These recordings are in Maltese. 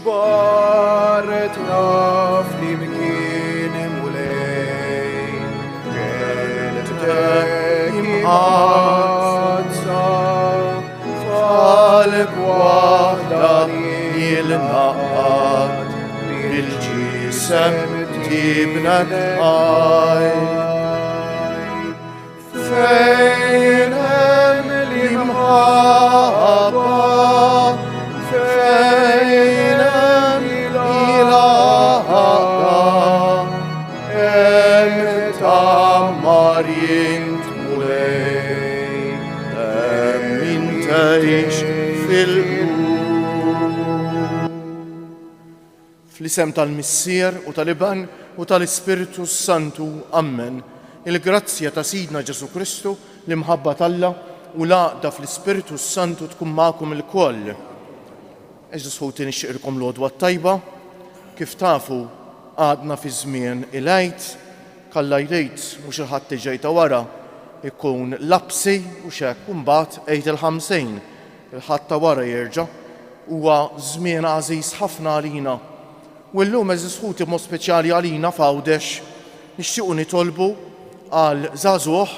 Bartna flimkien mulej, keltek imħazza, falk wahda il-naqat, bil-ġisem tibnak ħaj. Fejn hemm l-imħabba, fejn hemm il-ħabba, hemm tammar jintmulej, hemm min tgħix fil-qlub. Fl-isem tal-Missier u tal-Iban u tal-Ispiritu Santu, Amen. Il-grazzja ta' Sidna Ġesu Kristu, l-imħabba tal-Alla u l-għaqda fl-Ispiritu Santu tkun magħkom il-koll. Eżis ħuti nixtieqilkom l-għodwa tajba, kif tafu għadna fi żmien il-għid, kalla jdejt mhux il-ħadd ġejta wara ikun lapsi u xekk mbagħad għid il-ħamsejn. Il-ħadd ta' wara jerġa' huwa żmien għażiż ħafna għalina. U llum eżis ħuti mod speċjali għalina f'Għawdex nixtiequ nitolbu għal żagħżugħ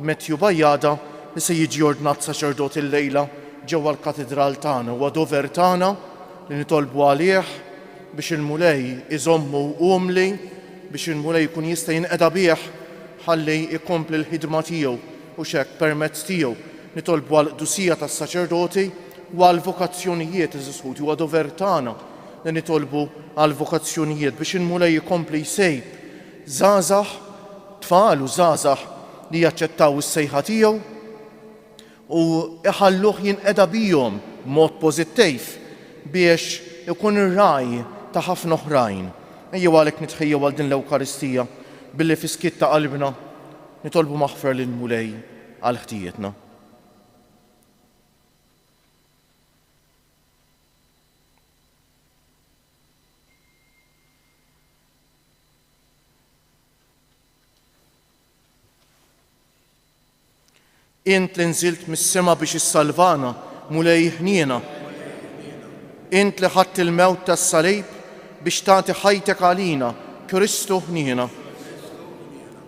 Matthew Bajjada li se jiġi ordnat saċerdot il-lejla ġewwa l-katedral tagħna. Huwa dover tagħna li nitolbu għalih biex il-mulej iżommu umli, biex il-mulej jkun jista' jinqeda bih ħalli jkompli l-ħidma tiegħu u x'hekk permezz tiegħu. Nitolbu għal qdusija tas-saċerdoti u għal vokazzjonijiet eżisħuti. Huwa dover tagħna li nitolbu għal vokazzjonijiet biex il-mulej jkompli jsejb żgħażagħ, tfal u żgħażagħ li jaċċettaw is-sejħa tiegħu u iħalluh jinqeda bihom b'mod pożittiv biex ikun ir-raj ta' ħafna oħrajn. Ejjew għalhekk nitħejjew għal din l-Ewkaristija billi fi skitt ta' qalbna nitolbu maħfra lill-mulej għal ħtijietna. Int li nżilt mis-sema biex issalvana mulej ħniena. Int li ħadt il-mewt tas-salib biex tagħti ħajtek għalina, Kristu ħniena.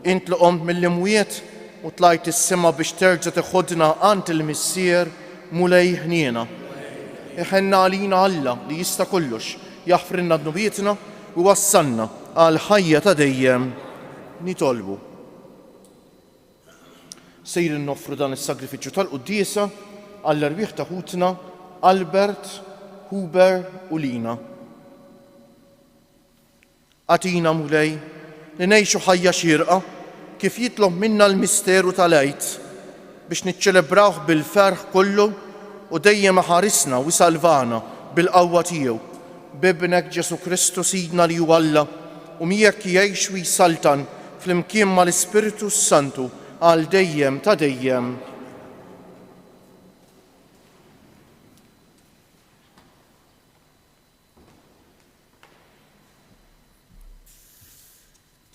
Int li qomt mill-imwiet u tlajt is-sema biex terġa' tiħodna għand il-Missier mulej ħniena. Iħenna għalina Alla li jista' kollox, jaħfrilna dnubietna u wassalna għal ħajja ta' dejjem nitolbu. Sejrin noffru dan is-sagrifiċċju tal-quddiesa għall-erbieħ ta' ħutna Albert, Huber u Lina. Għatina mulej li ngħixu ħajja xierqa kif jitlob minna l-misteru tal-għid biex niċċelebrawh bil-ferħ kollu u dejjem ħarisna u salvana bil-qawwa tiegħu b'ibnek Ġesu Kristu Sidna li huwa Alla u miegħek jgħix u jsaltan flimkien mal-Ispiritu Santu għal dejjem ta' dejjem.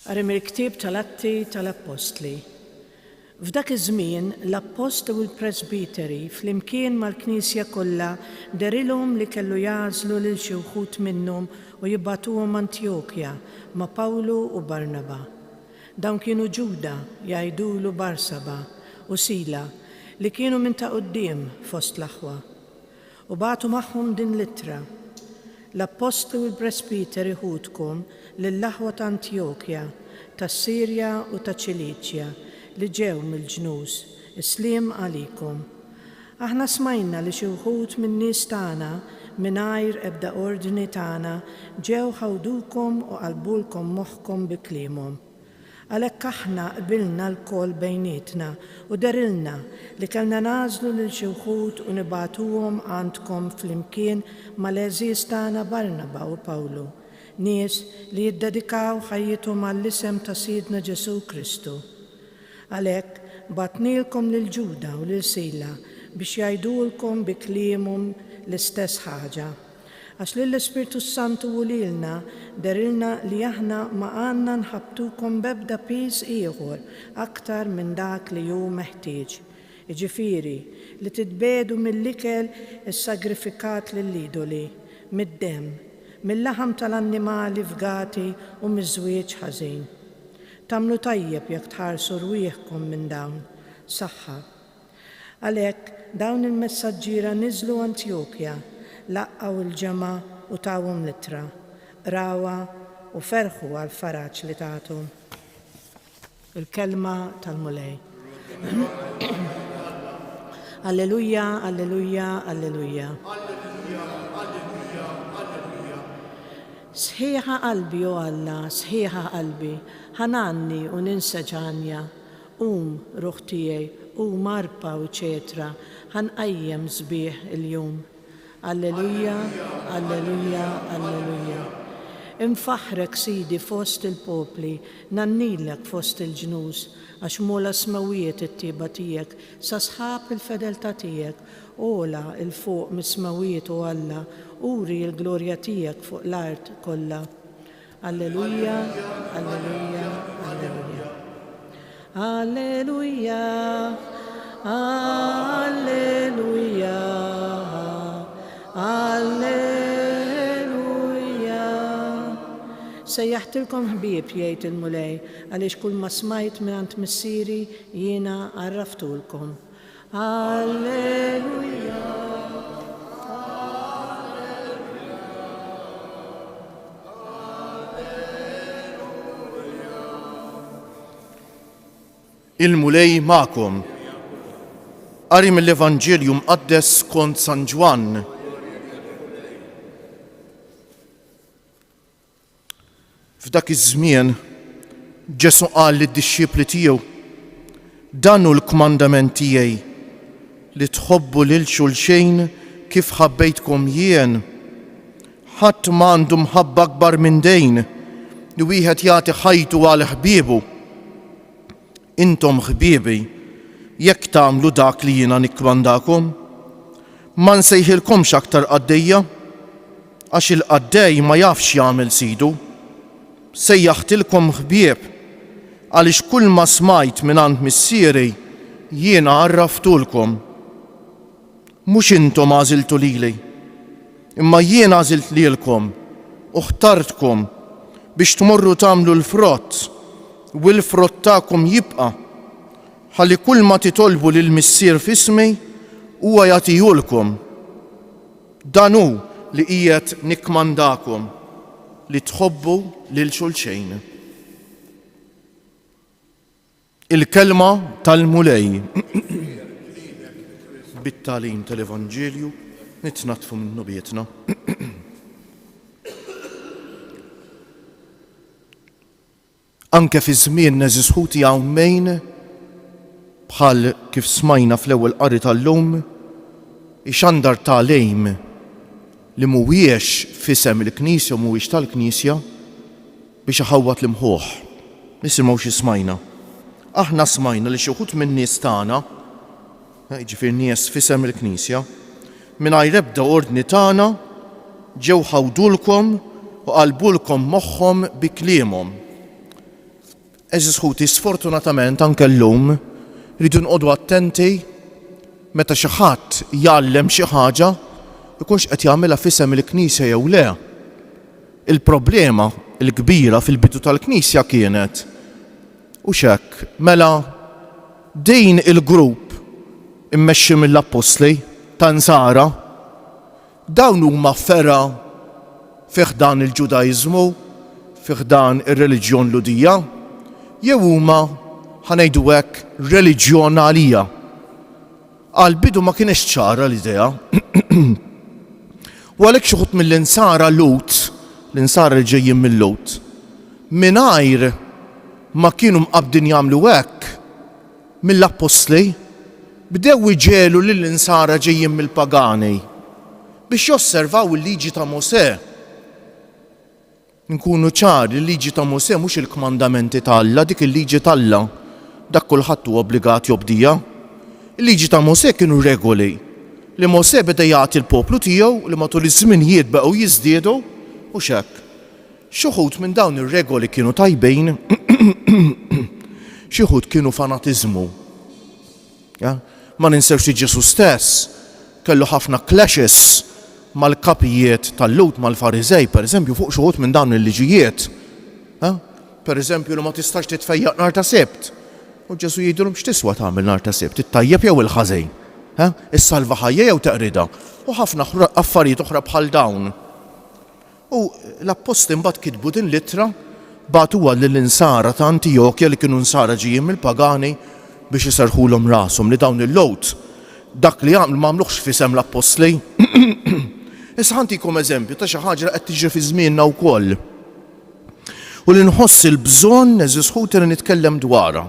Għarim il-ktib tal-Atti tal-Apostli. F'dak iż-żmien l-Apostli u l-Presbiteri flimkien mal-Knisja kollha derilhom li kellu jażlu lil xi wħud minnhom u jibbagħtuhom Antjokja ma' Pawlu u Barnaba. Dawn kienu Ġuda jgħidulu Barsaba u Sila li kienu minn ta' quddiem fost l-aħwa. U bagħtu magħhom din l-ittra. L-Apostli u l-Presbiteri ħudkom lill-aħwa ta' Antjokja, ta' Sirja u ta' Ċiliċja li ġew mill-ġnus, isliem għalikom. Aħna smajna li xi wħud min-nies tagħna mingħajr ebda ordni tagħna ġew ħawdukom u qalbulkom moħħkom bi kliemhom. Għalhekk aħna qbilna l-kol bejnietna u derilna li kellna nażlu lil xi wħud u nibagħtuhom għandkom flimkien mal-eżiż tagħna Barnaba u Pawlu, nies li jiddedikaw ħajjithom għall-isem ta' Sidna Ġesu Kristu. Għalhekk bagħtnielkom lil Ġuda u lil Sila biex jgħidulkom bi kliemhom l-istess ħaġa. Għax lill-Ispiritu Santu u lilna derilna li aħna ma għandna nħabtukom b'ebda piż ieħor aktar minn dak li hu meħtieġ. Jiġifieri li titbedu mill-ikel is-sagrifikat lill-idoli, mid-demm, mill-laħam tal-annimali fgati u miż-żwieġ ħażin. Tamlu tajjeb jekk tħarsu rwieħkom minn dawn, saħħa. Għalhekk dawn il-messaġġiera niżlu Antjokja, laqqaw il-ġema u tawhom littra, rawa u ferħu għal faraġġ li tagħtu. Il-kelma tal-mulej. Alleluja, alleluja, alleluja. Sħiħa qalbi o Alla, sħiħa qalbi, ħananni u ninsa ġanja, ruħ tiegħi, marpa u ċetra, ħanqajjem sbieħ il-jum. Alleluja, alleluja, alleluja. Infaħrek Sidi fost il-popli, nannilek fost il-ġnus, għax mola smawijiet it-tiba tijek, sa sħab il-fedelta tijek, ola il-fuq mismawijiet u Alla, uri il-glorja tijek fuq l-art kolla. Alleluja, alleluja, alleluja. Alleluja, alleluja, alleluja. Sejjaħtilkom ħbieb jgħid il-mulej, għaliex kull ma smajt mingħand missieri jiena għarraftulkom. Alleluja. Il-mulej ma'kom. Qari mill-Evanġelju mqaddes skont San Ġwann. F'dak iż-żmien Ġesu qal lid-dixxipli tiegħu: dan hu l-kmandament tiegħi li tħobbu lil xulxejn kif ħabbejtkom jien. Ħadd m'għandu mħabba akbar minn dejn li wieħed jagħti ħajtu għal ħbiebu. Intom ħbiebi jekk tagħmlu dak li jiena nikkmandakom. Ma nsejħilkomx aktar qaddejja għax il-qaddej ma jafx jagħmel sidu. Sejjaħtilkom ħbieb għaliex kull ma smajt mingħand missieri jiena għarraftulkom. Mhux intom għażiltu lili, imma jien għażilt lilkom u ħtartkom biex tmorru tagħmlu l-frott u l-frott tagħkom jibqa' ħalli kull ma titolbu lil missier f'ismi huwa jagħtihulkom. Dan hu li qiegħed nikkmandakom li tħobbu lil xulxejn. Il-kelma tal-mulej. Bit-tagħlim tal-Evanġelju nitnatfu minnu bietna. Anke fi żmien neżisħuti hawnhejn bħal kif smajna fl-ewwel qari tal-lum ixandar tagħlejm li mhuwiex f'isem il-Knisja u mhuwiex tal-Knisja biex iħawwat l-imħuħ. Nisimgħu xi smajna. Aħna smajna li xi wħud min-nies tagħna, jiġifieri nies f'isem il-Knisja, mingħajr ebda ordni tagħna ġew ħawdulkom u qalbulkom moħħhom bi kliemhom. Eżis ħuti sfortunatament anke llum rridu nqogħdu attenti meta xi ħadd jgħallem xi ħaġa ikunx qed jagħmilha f'isem il-Knisja jew le. Il-problema l-kbira fil-bidu tal-Knisja kienet u x'hekk mela din il-grupp immexxi mill-Apostli ta' Nsara dawn huma fera fih dan il-Ġudaiżmu, fih dan ir-reliġjon Ludija, jew huma ħanejdu hekk reliġjon għalija. Għal-bidu ma kienx ċara l-idea. U għalhekk xi wħud mill-insara Lut, l-insara li ġejjin mill-Lut, mingħajr ma kienu mqabdin jagħmlu hekk mill-Apostli, bdew iġelu lill-insara ġejjin mill-pagani biex josservaw il-liġi ta' Mosè. Nkunu ċari, il-liġi ta' Mosè mhux il-kmandamenti tal-Alla, dik il-liġi tal-Alla, dak kulħadd huwa obbligat jobdija. Il-liġi ta' Mosè kienu regoli li Mosè beda jagħti l-poplu tiegħu li matul iż-żminijiet baqgħu jiżdiedu u x'hekk. Xi wħud minn dawn ir-regoli kienu tajbejn, xi wħud kienu fanatiżmu. Ma ninsewx li Ġesu stess kellu ħafna clashes mal-kapijiet tal-lut mal-Farizej, pereżempju, fuq xi minn dawn il-liġijiet. Pereżempju li ma tistax titfejjaq nhar ta' Sibt. U Ġesu jgħidulhom x'tiswa tagħmel nhar ta' Sibt, it-tajjeb jew il-ħażin, is-salva ħajja jew teqrida, u ħafna affarijiet oħra bħal dawn. U l-apposti mbagħad kitbu din littra bagħtuha lill-insara ta' Antjokja li kienu nsara ġejjin mill-pagani biex iserħulhom rashom li dawn il-lowt dak li jagħmlu m'għamluhx f'isem l-apostli. Issa ħantikom eżempju ta' xi ħaġa li qed tiġri fi żmienna wkoll. U li nħoss il-bżonn eżis ħuti li nitkellem dwarha.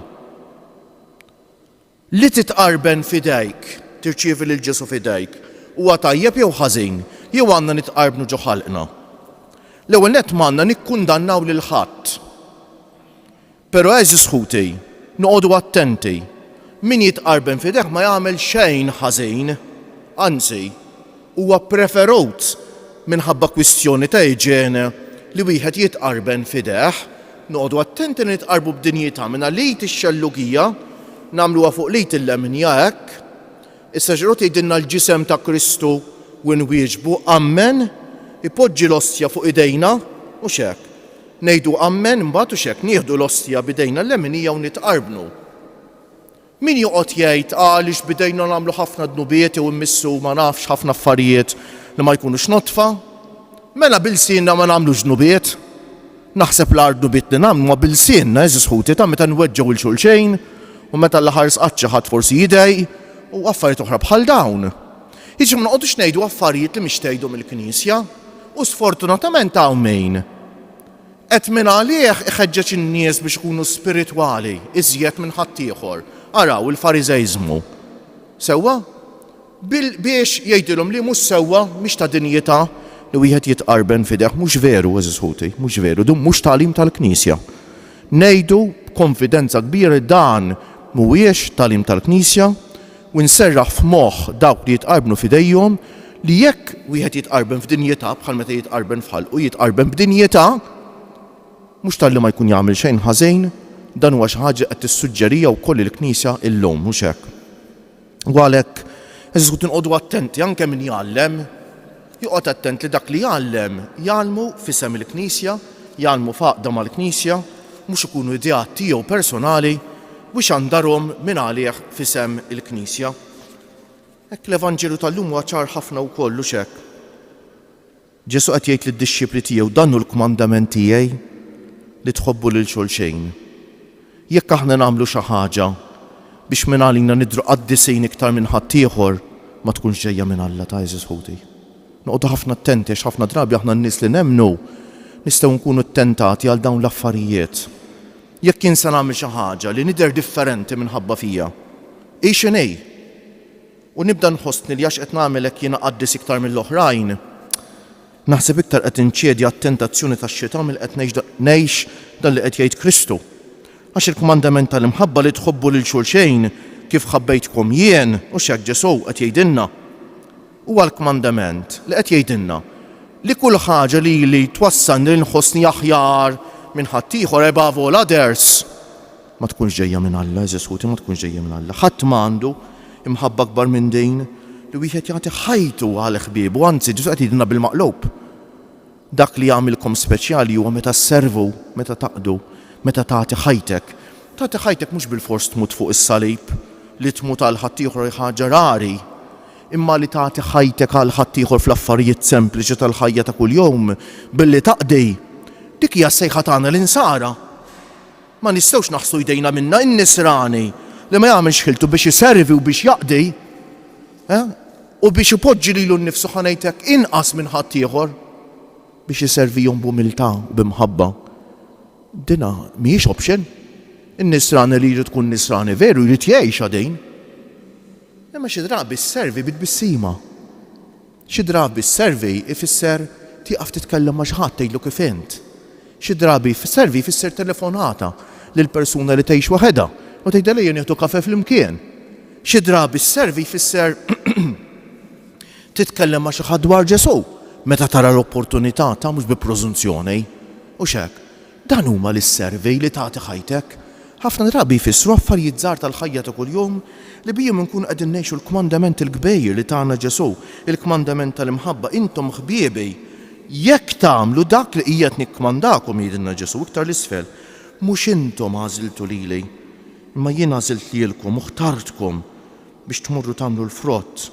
Li titqarben f'idejk, tirċievi lil Ġesu f'idejk, huwa tajjeb jew ħażin, jew għandna nitqarbnu ġo ħalqna. L-ewwel nett m'għandna nikkundannaw lil ħadd. Però eżis ħuti, noqogħdu attenti. Min jitqarben f'idejk ma jagħmel xejn ħażin, anzi, huwa preferut minħabba kwistjoni ta' iġiene li wieħed jitqarben f'idejh, noqogħdu attenti li nitqarbu b'dinjità minn lit ix-xellugija nagħmluha fuq lit il-leminja hekk. Issa ġru tgħidilna l-ġisem ta' Kristu u nwieġbu ammen, ipoġġi l-ostja fuq idejna u x'hekk. Ngħidu ammen imbagħad u x'hekk nieħdu l-ostja b'idejna l-leminija u nitqarbnu. Min joqgħod jgħid għaliex bidejna nagħmlu ħafna dnubiet jew immissu ma nafx ħafna affarijiet li ma jkunux notfa? Mela bil-sienna ma nagħmlux dnubiet. Naħseb l-art dnubiet li nagħmlu ma bil-sienna eżis ħuti ta' meta nweġġgħu il xulxejn u meta l-aħħar sqatt xi ħadd forsi jidej u affarijiet oħra bħal dawn. Jiġri ma noqgħodux ngħidu affarijiet li mhix tgħidu mill-Knisja u sfortunatament hawn min qed minn għalih iħeġġeġ in-nies biex ikunu spiritwali iżjed minn ħadd ieħor. Araw il-Fariżejiżmu. Sewwa? Biex jgħidilhom li mhux sewwa mhix ta' dinjità li wieħed jitqarben f'idejh, mhux veru eżis ħuti, mhux veru, dun mhux tagħlim tal-Knisja. Ngħidu b'konfidenza kbira dan mhuwiex tagħlim tal-Knisja u nserraħ f'moħħ dawk li jitqarbnu f'idejhom li jekk wieħed jitqarben f'dinjità bħal meta jitqarben f'ħalqu jitqarben b'dinjità mhux talli ma jkun jagħmel xejn ħażin, dan huwa xi ħaġa qed tissuġġerija wkoll il-Knisja illum mhux hekk. U għalhekk eżis ħuti nqogħdu attenti anke min jgħallem, joqgħod attent li dak li jgħallem jgħallmu f'isem il-Knisja, jgħallmu faqda mal-Knisja, mhux ikunu ideat tiegħu personali biex għandarhom minn għalih f'isem il-Knisja. Hekk l-Evanġelu tal-lum huwa ċar ħafna wkoll u x'hekk. Ġesu qed jgħid lid-dixxipli tiegħu dan hu l-kmandament tiegħi li tħobbu lil xulxejn. Jekk aħna nagħmlu xi ħaġa biex minn għalina nidru qaddisejn iktar minn ħadd ieħor ma tkunx ġejja minn Alla ta' eżis ħuti. Noqogħdu ħafna attenti għax ħafna drabi aħna n-nies li nemmnu nistgħu nkunu ttentati għal dawn l-affarijiet. Jekk jien se nagħmel xi ħaġa li nidher differenti minħabba fija, x'inhi? U nibda nħossni li għax qed nagħmel hekk jiena qaddis iktar mill-oħrajn. Naħseb iktar qed inċedi għat-tentazzjoni tax-xitan milli qed ngħix dan li qed jgħid Kristu. Għax il-kmandament tal-imħabba li tħobbu lil xulxejn kif ħabbejtkom jien u x'hekk Ġesu qed jgħidilna. Huwa l-kmandament li qed jgħidilna li kull ħaġa li twassalni li nħossni aħjar minn ħadd ieħor above all others ma tkunx ġejja minn Alla, eżis ħuti ma tkunx ġejja minn Alla. Ħadd m'għandu imħabba akbar minn din li wieħed jagħti ħajtu għal ħbiebu, anzi Ġesu qed jgħidilna bil-maqlub. Dak li jagħmilkom speċjali huwa meta sservu, meta taqdu, meta tagħti ħajtek. Tagħti ħajtek mhux bil-fors tmut fuq is-salib li tmut għal ħadd ieħor ħaġa rari, imma li tagħti ħajtek għal ħadd ieħor fl-affarijiet sempliċi tal-ħajja ta' kuljum billi taqdi. Dik hija s-sejħa tagħna l-insara. Ma nistgħux naħsu jdejna minnha n-nisrani li ma jagħmilx ħiltu biex iservi u biex jaqdi. U biex ipoġġi lilu nnifsu ħanejtek inqas minn ħadd ieħor biex iservihom b'umiltà u b'imħabba. Dina mhijiex option. In-nisrani li jrid tkun nisrani veru jrid jgħix għadejn. Imma xi drabi s-servi bid-bissima. Xi drabi s-servi ifisser tieqaf titkellem ma' xi ħadd tgħidlu kif int. Xi drabi s-servi jfisser telefonata lil persuna li tgħix waħedha u tgħidha lejja nieħdu kafè flimkien. Xi drabi s-servi jfisser titkellem ma' xi ħadd dwar Ġesu meta tara l-opportunità ta' mhux bi preżunzjoni. U x'hekk, dan huma lis-servi li tagħti ħajtek ħafna drabi jfissru affarijiet żgħar tal-ħajja ta' kuljum li bijhom nkunu qegħdin ngħixu l-kmandament il-kbejr li tagħna Ġesu, il-kmandament tal-imħabba, intom ħbiebi jekk tagħmlu dak li qiegħed nikkmandakom jgħidilna Ġesu iktar l-isfel, mhux intom għażiltu lili, imma jien għażilt lilkom u ħtartkom biex tmurru tagħmlu l-frott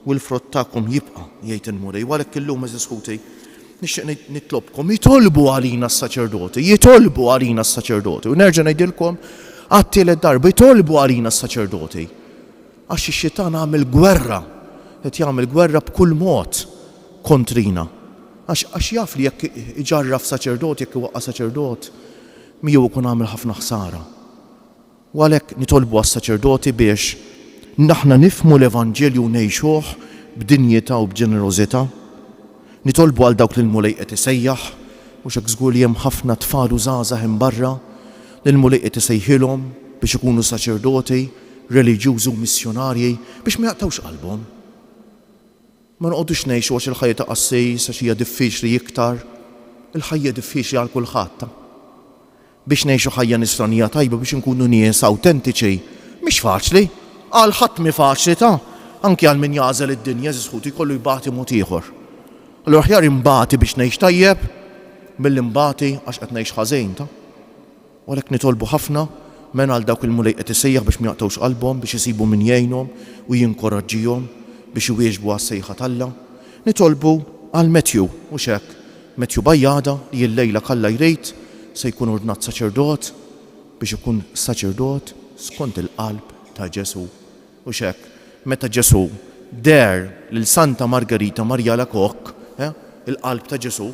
u l-frott tagħkom jibqa' jgħid il-Murej. Għalhekk illum eżis ħuti nixtieq nitlobkom jitolbu għalina s-saċerdoti, jitolbu għalina s-saċerdoti. U nerġa' ngħidilkom għat-tielet darba jitolbu għalina s-saċerdoti. Għax ix-xitan għamel gwerra, qed jagħmel gwerra b'kull mod kontrina. Għax jaf li jekk iġarraf saċerdot, jekk iwaqqa saċerdot, miegħu ikun għamel ħafna ħsara. U għalhekk nitolbu għas-saċerdoti biex naħna nifhmu l-Evanġelju ngħixuh b'dinjità u b'ġenerożità. Nitolbu għal dawk li l-Mulej qed isejjaħ, mhux hekk żgur li hemm ħafna tfal u żgħażagħ hemm barra li l-Mulej qed isejħilhom biex ikunu saċerdoti, reliġjużi u missjonarji biex ma jaqtawx qalbhom. Ma noqgħodux ngħixu għax il-ħajja ta' qassis għax hija diffiċli iktar, il-ħajja diffiċli għal kulħadd. Biex ngħixu ħajja nisranija tajba biex inkunu nies awtentiċi, mhix faċli, għal ħadd mi faċli ta' anke għal min jażel id-dinja żisħut jkollu jbagħti mod ieħor. Allura aħjar imbagħti biex ngħix tajjeb milli imbagħti għax qed ngħix ħażin ta'. U għalhekk nitolbu ħafna men għal dawk il-Mulej qed isejjaħ biex ma jaqtgħux qalbhom biex isibu min jgħinhom u jinkoraġġihom biex iwieġbu għas-sejħa talla. Nitolbu għal Matthew mhux hekk, Matthew Bajjada li l-lejla kalla jrid se jkun ordnat saċerdot biex ikun saċerdot skont il-qalb ta' Ġesu. Mhux hekk, meta Ġesu der lil Santa Margherita Marja Alacoque, il-qalb ta' Ġesu,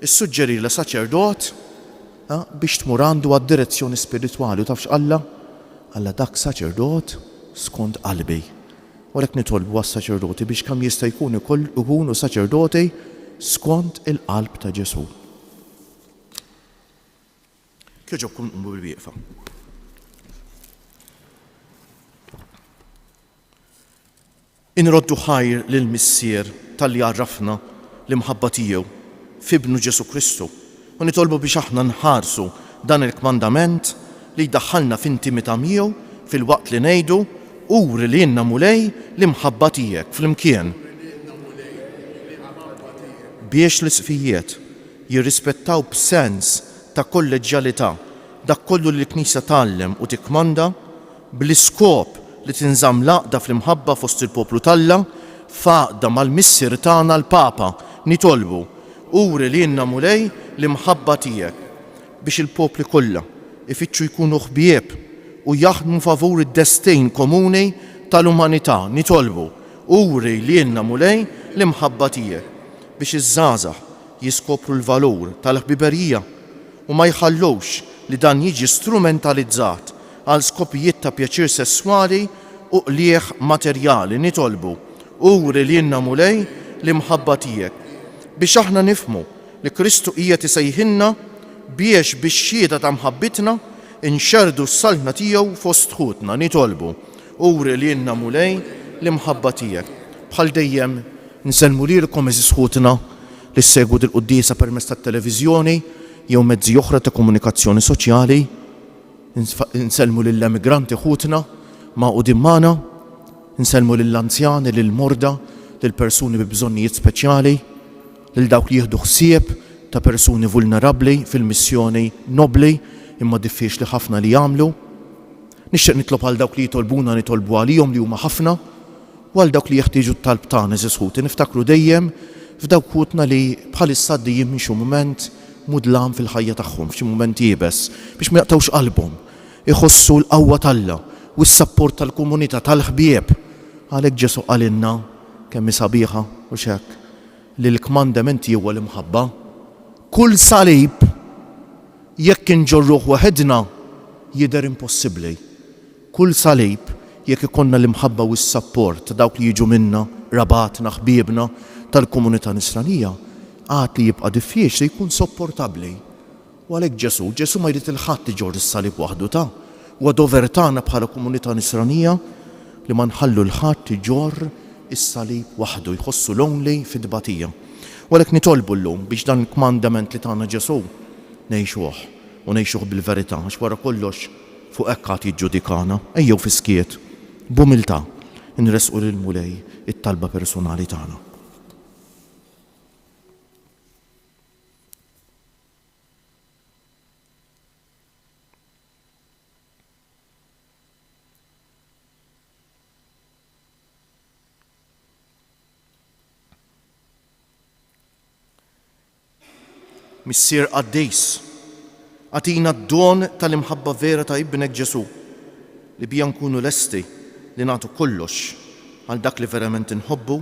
issuġġeri la saċerdot biex tmur għandu għad-direzzjoni spiritwali u tafx Alla dak saċerdot skont qalbi. U għalhekk nitolbu għas-saċerdoti biex kemm jista' jkunu saċerdoti skont il-qalb ta' Ġesu. Kieġobkom qumbu bil-wieqfa. Inroddu ħajr lill-Missier tal-li għarrafna l-imħabba tiegħu f'ibnu Ġesu Kristu u nitolbu biex aħna nħarsu dan il-kmandament li jdaħħalna f'intimità miegħu fil-waqt li ngħidu uri li jenna Mulej l-imħabba tiegħek flimkien. Biex l-isfijiet jirrispettaw b'sens ta' kolleġjalità dak kollu li l-Knisja tgħallem u tikkmanda bl-iskop li tinżamm laqda fl-imħabba fost il-poplu Talla faqda mal-Missier tagħna l-Papa nitolbu uri li jenna Mulej l-imħabba tiegħek biex il-popli kollha ifittxu jkunu ħbieb u jaħdmu favur id-destin komuni tal-umanità nitolbu uri li jenna Mulej l-imħabba tiegħek biex iż-żgħażagħ jiskopru l-valur tal-ħbiberija u ma jħallux li dan jiġi strumentalizzat għal skopijiet ta' pjaċir sesswali u qlieħ materjali nitolbu uri li jenna Mulej l-imħabba tiegħek biex aħna nifhmu li Kristu qiegħed isejħilna biex bix-xhieda ta' mħabbitna inxerdu s-salna tiegħu fost ħutna nitolbu uri li jenna Mulej l-imħabba tiegħek. Bħal dejjem nsellmu lilkom eżis ħutna li ssegwu dil-quddiesa permezz tat-televiżjoni jew mezzi oħra ta' komunikazzjoni soċjali. Nsellmu lill-emigranti ħutna ma' qudiem magħna, nsellmu lill-anzjani, lill-morda, lill-persuni bi bżonnijiet speċjali, lil dawk li jieħdu ħsieb ta' persuni vulnerabbli fil-missjoni nobli imma diffiċli ħafna li jagħmlu. Nixtieq nitlob għal dawk li jitolbuna nitolbu għalihom li huma ħafna u għal dawk li jeħtieġu t-talb tagħna eżis ħuti niftakru dejjem f'dawk ħutna li bħalissa għaddejjin minn xi mument mudlam fil-ħajja tagħhom f'xi mument jiebes biex ma jaqtgħux qalbhom, iħossu l-qawwa Talla u s-sapport tal-komunità tal-ħbieb. Għalhekk Ġesu qalilna kemm sabiħa u x'hekk li l-kmandament huwa l-imħabba. Kull salib jekk inġorruh waħedna jidher impossibbli. Kull salib jekk ikollna l-imħabba u s-sapport ta' dawk li jiġu minna, rabatna, ħbiebna tal-komunità nisranija, għad li jibqa' diffiċli jkun sopportabbli. U għalhekk Ġesu ma jrid il-ħadd iġorr is-salib waħdu ta' huwa dover tagħna bħala komunità nisranija li ma nħallu l-ħadd iġorr is-salib waħdu jħossu lonely fid-dbatija. U għalhekk nitolbu llum biex dan il-kmandament li tagħna Ġesu ngħixuh u ngħixuh bil-verità għax wara kollox fuq hekk għad jiġġudikana, ejjew fi skiet, b'umiltà nresqu lil Mulej it-talba personali tagħna. Missier Qaddejs, għatina d-don tal-imħabba vera ta' ibnek Ġesu, li bija nkunu lesti li nagħtu kollox għal dak li verament inħobbu,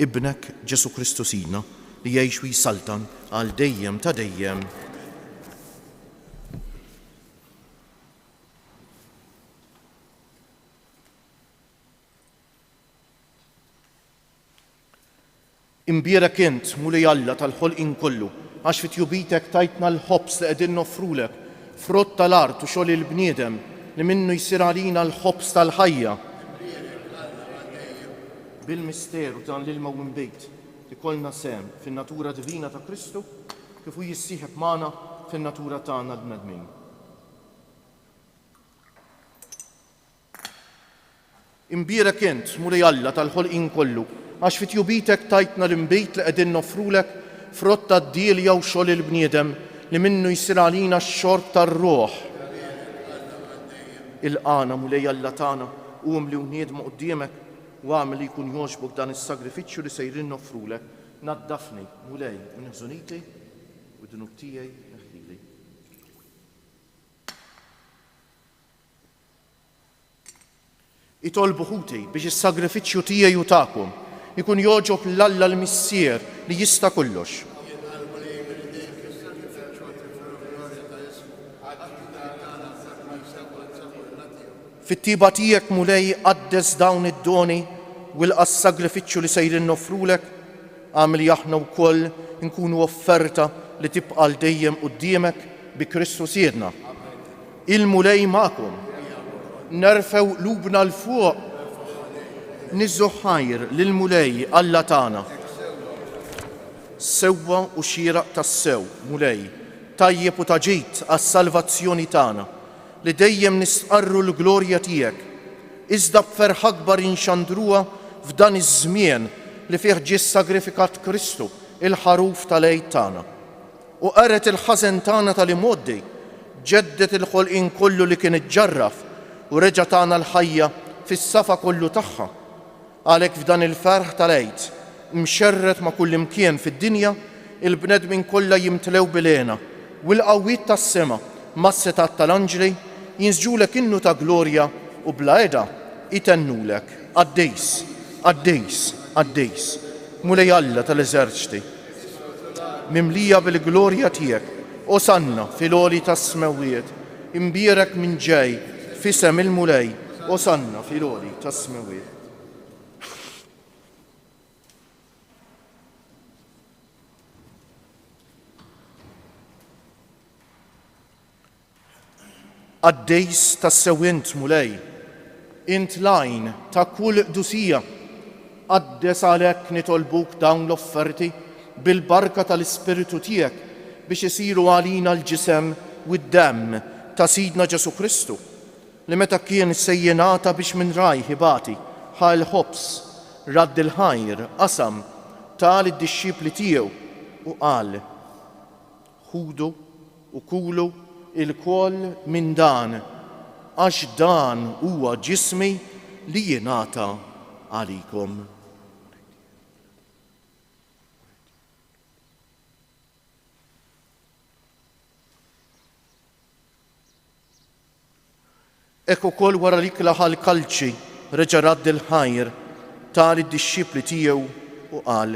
ibnek Ġesu Kristu sina li jgħix u jisaltan għal dejjem ta' dejjem. Imbierek int, Mulej Alla tal-ħolqien kollu, għax fit-jubitek tajtna l-ħobs li qegħdin noffrulek, frott tal-art u xogħol il-bniedem li minnu jsir għalina l-ħobs tal-ħajja. Bil-misteru dan l-ilma u mbejt li kollna sem fin-natura divina ta' Kristu kif hu jissieħeb magħna fin-natura tagħna l-bnedmin. Imbierek int, Mulej Alla tal-ħolqien kollu, għax fit-jubitek tajtna l-imbejt li qegħdin noffrulek frott tad-dilja u xogħol il-bniedem li minnu jsir għalina x-xorb tar-ruħ. Il-qana Mulej Alla tagħna qum li wniedmu quddiemek u għamel li jkun jogħġbok dan is-sagrifiċċju li sejrin noffrulek. Naddafni Mulej u neħżuniti u d-dunub tiegħi neħlili. Itolbu ħuti biex is-sagrifiċċju tiegħi u tagħkom ikun jogħġob l-Alla l-Missier li jista' kollox. Fit-tiba tiegħek Mulej qaddes dawn id-doni u l-sagrifiċċju li sejrin noffrulek, għamel aħna wkoll nkunu offerta li tibqa' l dejjem quddiemek bi Kristu Siedna. Il-Mulej magħkom, nerfew qlubna l fuq, niżżu ħajr lil Mulej Alla tagħna. Sewwa u xieraq tas-sew, Mulej, tajjeb u taġid għas-salvazzjoni tagħna, li dejjem nisqarru l-glorja tiegħek, iżda b'ferħ akbar inxandruha f'dan iż-żmien li fih ġie sagrifikat Kristu, il-ħaruf tal-għid tagħna. U qaret il-ħażen tagħna tal-imoddi, ġeddet il-ħolqien kollu li kien iġġarraf u reġa' tagħna l-ħajja fis-safa kollu tagħha. Għalhekk f'dan il-ferħ tal-għid, mxerret ma' kull imkien fid-dinja, il-bnedmin kollha jimtlew bil-għena u l-qawwiet tas-sema mas-setat tal-anġli jinsġulek innu ta' glorja u bla eda itennulek. Qaddejs, Qaddejs, Qaddejs, Mulej Alla tal-eżerċti, mimlija bil-glorja tiegħek, osanna fil-għoli tas-smewiet, imbierek minn ġej fisem il-Mulej, osanna fil-għoli tas-smewiet. Qaddejs tas-sew int Mulej, int lajn ta' kull qdusija, qaddes għalhekk nitolbuk dawn l-offerti bil-barka tal-Ispiritu tiegħek biex isiru għalina l-ġisem u d-demm ta' Sidna Ġesu Kristu, li meta kien sejjenata biex minn raj ħibati ħal ħobs radd il-ħajr qasam tal id-dixxipli tiegħu u qal: ħudu u kulu il-koll minn dan, għax dan huwa ġismi li jingħata għalikom. Ekk ukoll wara li klaħal kalċi reġa' radd il-ħajr tal id-dixxipli tiegħu u qal: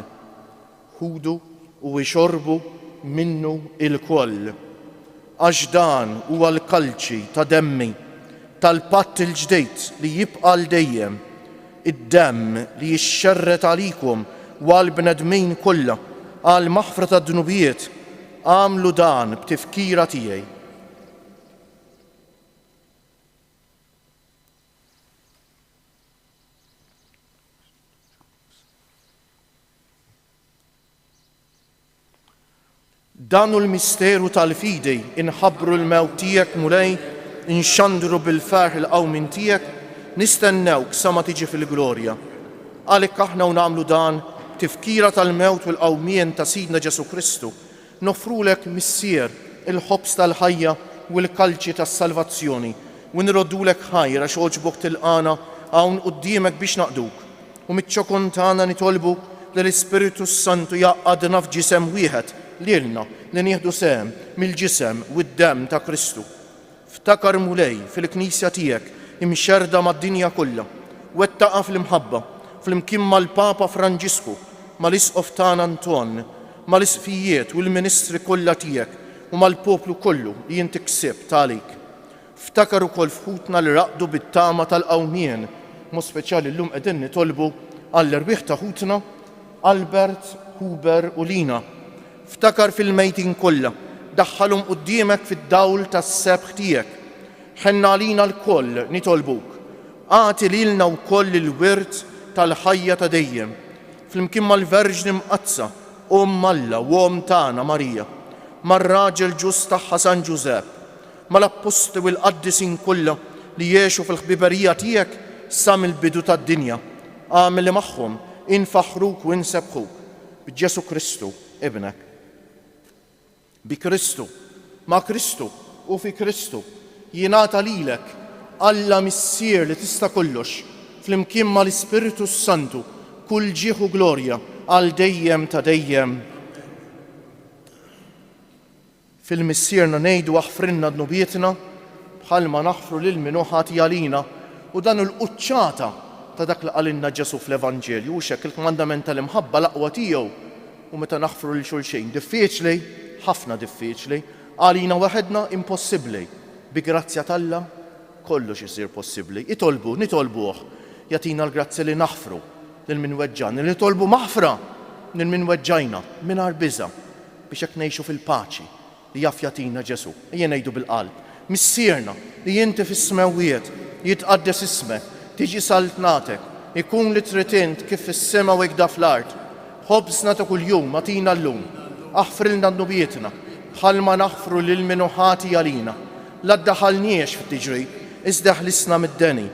ħudu u ixorbu minnu il-koll, għax dan huwa l-kalċi ta' demmi tal-patt il-ġdejt li jibqa' l dejjem, id-demm li jixxerret għalikom u għall-bnedmin kollha għal maħfra tad-dnubijiet. Għamlu dan b'tifkira tiegħi. Dan hu l-misteru tal-fidi inħabbru l-mewt tiegħek Mulej nxandru bil-ferħ il-qawmin tiegħek, nistennewk sa ma tiġi fil-glorja. Għalhekk aħna nagħmlu dan tifkira tal-mewt u l-qawmien ta' Sidna Ġesu Kristu, nofrulek missier il-ħobs tal-ħajja u l-kalċi tas-salvazzjoni u nroddulek ħajra għax oġbok tilqana hawn quddiemek biex naqduk. U miċ-ċokun tagħna nitolbuk li l-Ispiritu Santu jaqgħadna f'ġisem wieħed lilna li nieħdu sehem mill-ġisem u d-demm ta' Kristu. Ftakar mulej fil-Knisja tiegħek imxerda mad-dinja kollha, wettaqa fl-imħabba fl-imkien mal-Papa Franġisku, mal-Isqof tagħna Anton, mal-isqfijiet u l-ministri kollha tiegħek u mal-poplu kollu li inti ksibt għalik. Ftakar ukoll fħutna li raqdu bit-tama tal-qawmien, mod speċjali llum qegħdin nitolbu għall-erbieħ ta' ħutna Albert, Huber u Lina. Ftakar fil-mejtin kollha, daħħalhom quddiemek fid-dawl tas-sebħ tiegħek. Ħenna għalina l-koll nitolbuk. Għati lilna wkoll il-wirt tal-ħajja ta' dejjem. Flimkien mal-Verġni Mqazza, Alla u tagħna Marija, mar-raġel ġust tagħha San Ġusepp, mal-apposti u l-qaddisin kollha li jgħixu fil-ħbiberija tiegħek sa mill-bidu tad-dinja. Għamel li magħhom infaħruk u insebħuk b'Ġesu Kristu ibnek. Bi Kristu, ma' Kristu u fi Kristu jingħata lilek Alla missier li tista' kollox flimkien mal-Ispiritu Santu kull ġieħ u glorja għal dejjem ta' dejjem. Fil-missierna ngħidu aħfrinna dnubietna bħalma naħfru lil min ħati għalina u dan il-quċċata ta' dak li qalinna Ġesu fl-Evanġelju u xek il-komandament tal-imħabba l-aqwa tiegħu u meta naħfru lil xulxejn. Diffiċli, ħafna diffiċli, għalina waħedna impossibbli. Bi grazzja t'Alla kollox isir possibbli. Nitolbuh jagħtina l-grazzi li naħfru lil min weġġani, li nitolbu maħfra lil min weġġajna mingħajr biża' biex hekk ngħixu fil-paċi li jaf jagħtina Ġesu. Ejja ngħidu bil-qalb. Missierna li inti fis-smawijiet jitqaddes ismek, tiġi saltnatek, ikun li trid int kif fis-sema u hekk fl-art. Ħobsna ta' kuljum agħtina llum, aħfrilna dnubietna bħalma naħfru lil min ħati għalina. La ddaħħalniex fit-tiġri, iżda ħlisna mid-deni.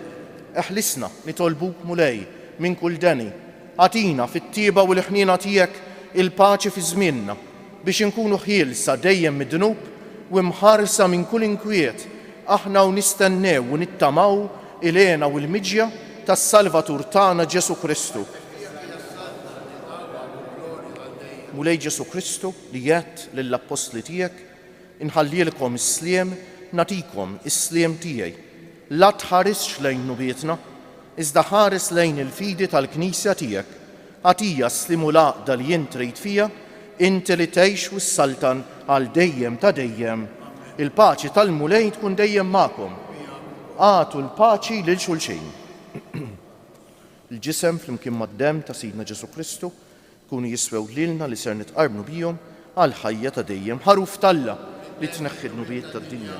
Eħlisna nitolbuk mulej minn kull deni. Għatina fit-tieba u l-ħniena tiegħek il-paċi fi żmienna biex inkunu ħielsa dejjem mid-dnub u mħarsa minn kull inkwiet aħna u nistennew u nittamaw il-għena u l-miġja tas-Salvatur tagħna Ġesu Kristu. Mulej Ġesu Kristu li jgħid lill-Apostli tiegħek inħallilkom is-sliem nagħtikom is-sliem tiegħi. La tħarisx lejn nubietna, iżda ħares lejn il-fidi tal-Knisja tiegħek. Għatija slimu l-għaqda li jien trid fija, inti li tgħix wis-saltan għal dejjem ta' dejjem. Il-paċi tal-mulej tkun dejjem magħkom. Għatu l-paċi lil xulxejn. Il-ġisem flimkien mad-demm ta' Sidna Ġesu Kristu kunu jiswew lilna li ser nitqarbnu bihom għal ħajja ta' dejjem. Ħaruf t'Alla li tneħħi n-nubijiet tad-dinja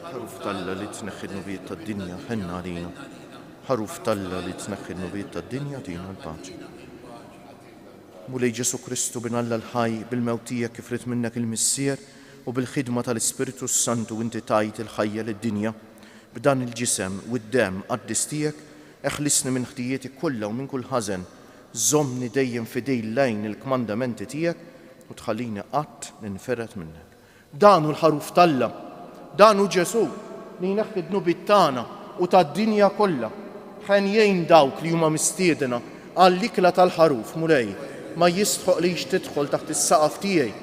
ħaruf t'Alla li tneħħi n-nubijiet tad-dinja ħenna għalina. Ħaruf t'Alla li tneħħi n-nubijiet tad-dinja tina l-paċi. Mulej Ġesu Kristu bin Alla l-ħaj bil-mewt tiegħek kif rid minnek il-missier u bil-ħidma tal-Ispiritu Santu inti tajt il-ħajja lid-dinja b'dan il-ġisem u d-demm qaddis tiegħek eħlisni minn ħtijieti kollha u minn kull ħażen. Żommni dejjem fidej lejn il-kmandamenti tiegħek u tħallini qatt ninferet minnek. Dan hu l-ħaruf t'Alla, dan hu Ġesu li jneħħi d-nubiet tagħna u tad-dinja kollha. Ħen jgħin dawk li huma mistiedna għall-ikla tal-ħaruf mulej ma jistħoq li tidħol taħt is-saqaf tiegħi.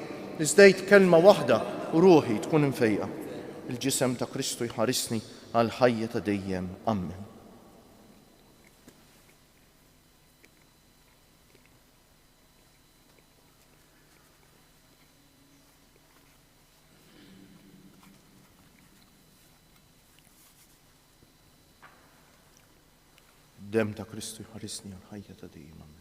Iżdejt kelma waħda u ruħi tkun infejqa. Il-ġisem ta' Kristu jħarisni għal ħajja ta' dejjem. Amen. Dem ta' Kristu jħarisni għal ħajja ta' dejjem. Amen.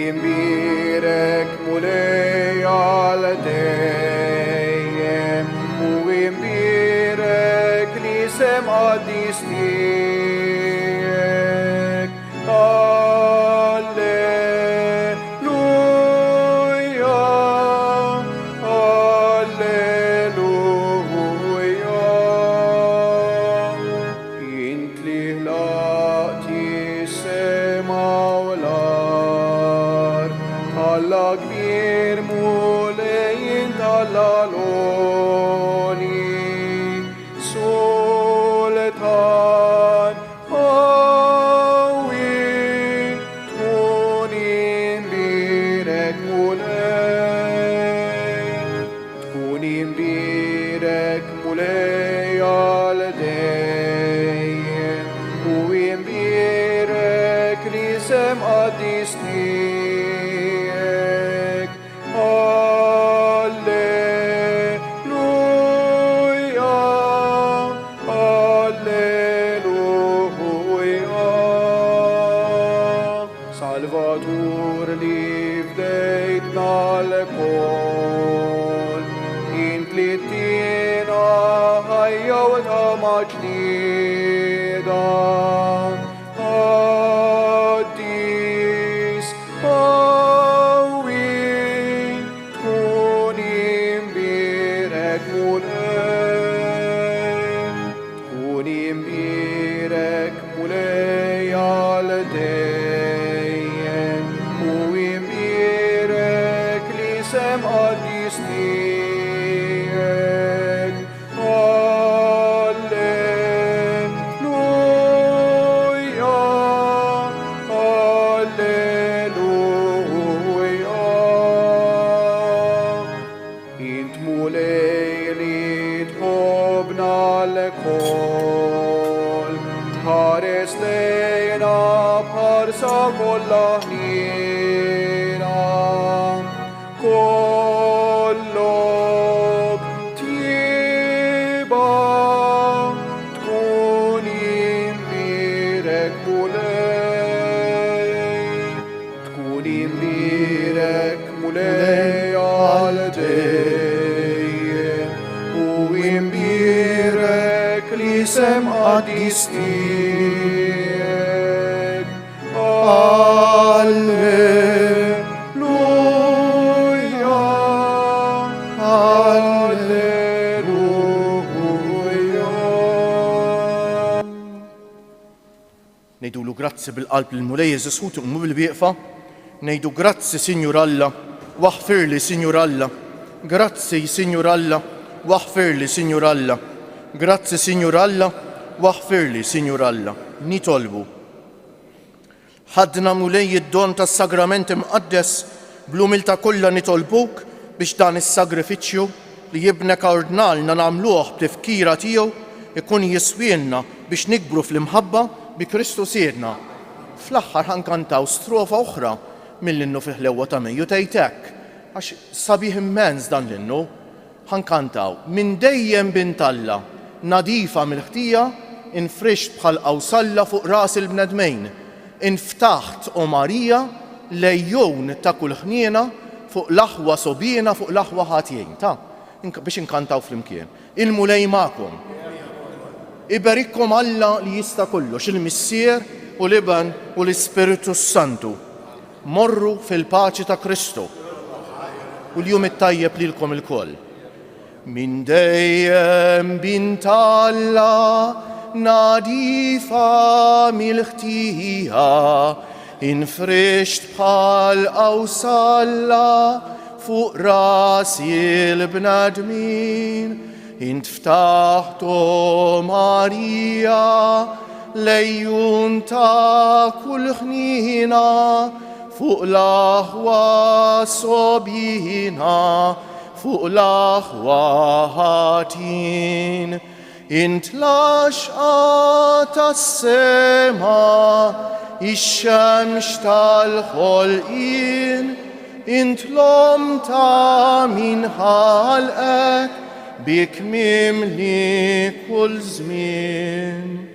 imbirek mulej għal dejjem u imbirek li sem qaddis tiegħek. Alleluja, alleluja. Int li ħlaqti s-sema u l-ard, Alla kbir mulej int Alla l-għoli, Sultan qawwi, tkun imbirek mulej għal dejjem u imbirek li sem qaddis tiegħek. Alleluja, alleluja. Salvatur li fdejtna l-kol, int li tina ħajja u tama ġdida. Qaddis, qawwi, tkun imbirek mulej għal dejjem u imbirek li sem qaddis tiegħek. Alleluja, alleluja. Int mulej li tħobbna l-kol, tħares lejna bħarsa kollha ħniena. Kollok tjiba, tkun imbirek mulej għal dejjem u imbirek li sem qaddis tiegħek. Alleluja, alleluja. Nejdulu grazzi bil-qalb l-mulej Jeżus u tuqmu bil-bieqfa. Nejdu grazzi Sinjur Alla, waħfirli Sinjur Alla. Grazzi Sinjur Alla, waħfirli Sinjur Alla. Grazzi Sinjur Alla, waħfirli Sinjur Alla. Nitolbu. Ħadna mulej id-don tas-sagrament imqaddes bl-umilta kollha nitolbuk biex dan is-sagrifiċċju li jibnek ordnalna nagħmluh b'tifkira tiegħu ikun jiswielna biex nikbru fl-imħabba bi Kristu siedna. Fl-aħħar ħankantaw strofa oħra mill-innu fil-ħlewwa ta' Mejju tgħid għax sabiħ immens dan l-innu. Ħankantaw minn dejjem bint Alla, nadifa mill-ħtija, infrixt bħal qawsalla fuq ras il-bnedmejn, inftaħt o Marija lejjon ta' kull ħniena fuq l-aħwa sobiena fuq l-aħwa ħatjejn. Biex inkantaw fl-imkien. Il-mulej magħkom. Iberikkom Alla li jista' kollox, il-Missier u l-Iban u l-Ispiritu Santu. Morru fil-paċi ta' Kristu. U l-jum it-tajjeb lilkom il-koll. Min dejjem bint Alla, nadifa mill-ħtija, infrixt bħal qawsalla fuq rasi l-bnadmin. Intftaħt o Marija lejjun ta' kull ħniena fuq l-aħwa sobina, fuq l-aħwa ħatin. Int laxqa tas-sema, ix-xemx tal-ħolqien, int l-om ta' min ħalqek bik mimli kull żmien.